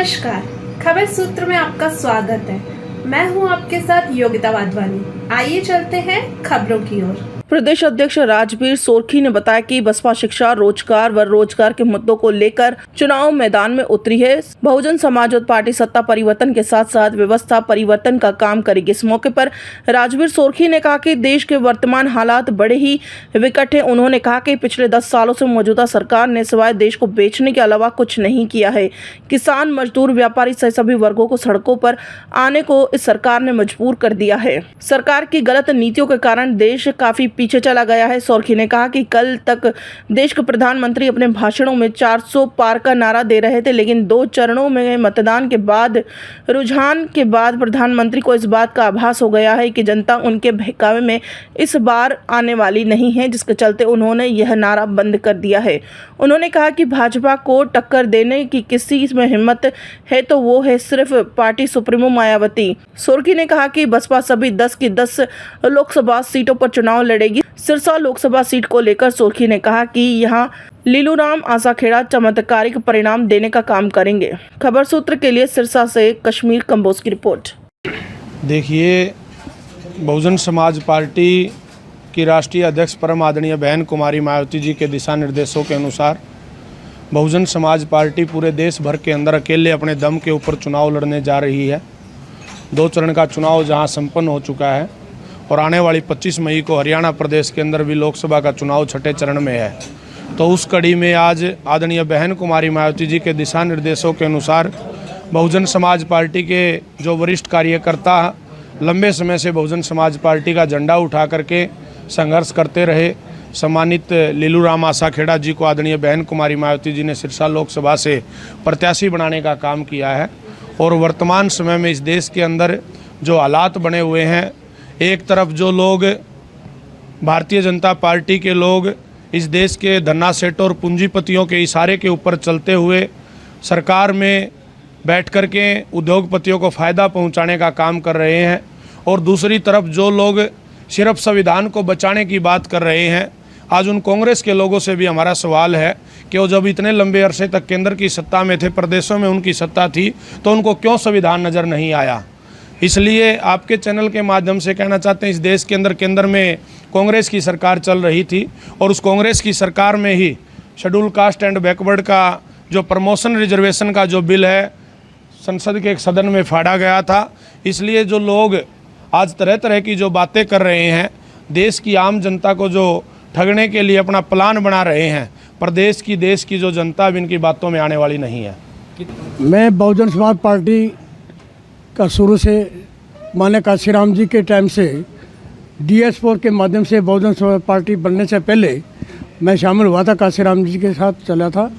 नमस्कार, खबर सूत्र में आपका स्वागत है। मैं हूं आपके साथ योगिता वाधवानी। आइए चलते हैं खबरों की ओर। प्रदेश अध्यक्ष राजवीर सोरखी ने बताया कि बसपा शिक्षा, रोजगार व रोजगार के मुद्दों को लेकर चुनाव मैदान में उतरी है। बहुजन समाज पार्टी सत्ता परिवर्तन के साथ साथ व्यवस्था परिवर्तन का काम करेगी। इस मौके पर राजवीर सोरखी ने कहा कि देश के वर्तमान हालात बड़े ही विकट है। उन्होंने कहा कि पिछले 10 सालों से मौजूदा सरकार ने सिवाय देश को बेचने के अलावा कुछ नहीं किया है। किसान, मजदूर, व्यापारी सहित सभी वर्गों को सड़कों पर आने को इस सरकार ने मजबूर कर दिया है। सरकार की गलत नीतियों के कारण देश काफी पीछे चला गया है। सोरखी ने कहा कि कल तक देश के प्रधानमंत्री अपने भाषणों में 400 पार का नारा दे रहे थे, लेकिन 2 चरणों में मतदान के बाद रुझान के बाद प्रधानमंत्री को इस बात का आभास हो गया है कि जनता उनके बहकावे में इस बार आने वाली नहीं है, जिसके चलते उन्होंने यह नारा बंद कर दिया है। उन्होंने कहा कि भाजपा को टक्कर देने की किसी में हिम्मत है तो वो है सिर्फ पार्टी सुप्रीमो मायावती। सोरखी ने कहा कि बसपा सभी 10 की 10 लोकसभा सीटों पर चुनाव लड़ेगी। सिरसा लोकसभा सीट को लेकर सोरखी ने कहा कि यहां लीलूराम आसाखेड़ा चमत्कारिक परिणाम देने का काम करेंगे। खबर सूत्र के लिए सिरसा से कश्मीर कंबोज की रिपोर्ट। देखिए, बहुजन समाज पार्टी की राष्ट्रीय अध्यक्ष परम आदरणीय बहन कुमारी मायावती जी के दिशा निर्देशों के अनुसार बहुजन समाज पार्टी पूरे देश भर के अंदर अकेले अपने दम के ऊपर चुनाव लड़ने जा रही है। 2 चरण का चुनाव जहां संपन्न हो चुका है और आने वाली 25 मई को हरियाणा प्रदेश के अंदर भी लोकसभा का चुनाव छठे चरण में है। तो उस कड़ी में आज आदरणीय बहन कुमारी मायावती जी के दिशा निर्देशों के अनुसार बहुजन समाज पार्टी के जो वरिष्ठ कार्यकर्ता लंबे समय से बहुजन समाज पार्टी का झंडा उठा करके संघर्ष करते रहे, सम्मानित लीलूराम आसाखेड़ा जी को आदरणीय बहन कुमारी मायावती जी ने सिरसा लोकसभा से प्रत्याशी बनाने का काम किया है। और वर्तमान समय में इस देश के अंदर जो हालात बने हुए हैं, एक तरफ जो लोग भारतीय जनता पार्टी के लोग इस देश के धन्ना सेठों और पूंजीपतियों के इशारे के ऊपर चलते हुए सरकार में बैठ कर के उद्योगपतियों को फ़ायदा पहुंचाने का काम कर रहे हैं, और दूसरी तरफ जो लोग सिर्फ संविधान को बचाने की बात कर रहे हैं। आज उन कांग्रेस के लोगों से भी हमारा सवाल है कि वो जब इतने लंबे अरसे तक केंद्र की सत्ता में थे, प्रदेशों में उनकी सत्ता थी, तो उनको क्यों संविधान नज़र नहीं आया। इसलिए आपके चैनल के माध्यम से कहना चाहते हैं, इस देश के अंदर केंद्र में कांग्रेस की सरकार चल रही थी और उस कांग्रेस की सरकार में ही शेड्यूल कास्ट एंड बैकवर्ड का जो प्रमोशन रिजर्वेशन का जो बिल है संसद के एक सदन में फाड़ा गया था। इसलिए जो लोग आज तरह तरह की जो बातें कर रहे हैं, देश की आम जनता को जो ठगने के लिए अपना प्लान बना रहे हैं, प्रदेश की देश की जो जनता अब इनकी बातों में आने वाली नहीं है। मैं बहुजन समाज पार्टी का शुरू से माननीय काशीराम जी के टाइम से DS4 के माध्यम से बहुजन समाज पार्टी बनने से पहले मैं शामिल हुआ था, काशीराम जी के साथ चला था।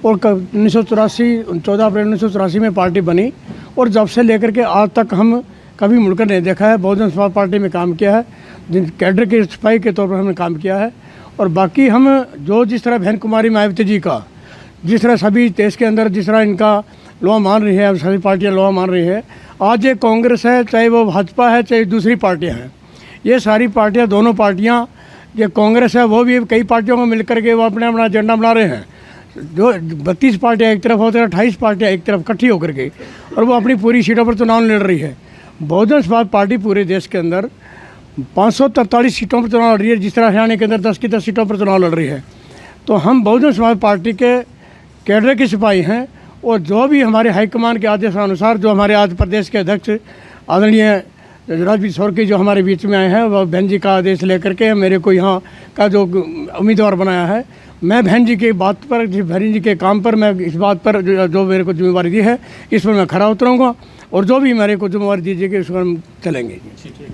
और 1984 14 अप्रैल 1984 में पार्टी बनी, और जब से लेकर के आज तक हम कभी मुड़कर नहीं देखा है। बहुजन समाज पार्टी में काम किया है, जिन कैडर के सिपाही के तौर पर हमने काम किया है। और बाकी हम जो जिस तरह बहन कुमारी मायावती जी का जिस तरह सभी देश के अंदर जिस तरह इनका लोहा मान रही है, सभी पार्टियां लोहा मान रही है। आज ये कांग्रेस है, चाहे वो भाजपा है, चाहे दूसरी पार्टियां हैं, ये सारी पार्टियां, दोनों पार्टियां, ये कांग्रेस है वो भी कई पार्टियों को मिलकर के वो अपने अपना एजेंडा बना रहे हैं। जो 32 पार्टियाँ एक तरफ होते हैं, 28 पार्टियाँ एक तरफ इकट्ठी होकर के, और वो अपनी पूरी सीटों पर चुनाव लड़ रही है। बहुजन समाज पार्टी पूरे देश के अंदर 543 सीटों पर चुनाव लड़ रही है, जिस तरह हरियाणा के अंदर 10 की 10 सीटों पर चुनाव लड़ रही है। तो हम बहुजन समाज पार्टी के कैडर के सिपाही हैं, और जो भी हमारे हाईकमान के आदेशानुसार जो हमारे आज प्रदेश के अध्यक्ष आदरणीय राजवीर सोरखी जो हमारे बीच में आए हैं, वह बहन जी का आदेश लेकर के मेरे को यहाँ का जो उम्मीदवार बनाया है। मैं बहन जी की बात पर, बहन जी के काम पर, मैं इस बात पर जो मेरे को जिम्मेवारी दी है, इस पर मैं खरा उतरूँगा, और जो भी मेरे को जिम्मेवारी दीजिएगी उस पर हम चलेंगे।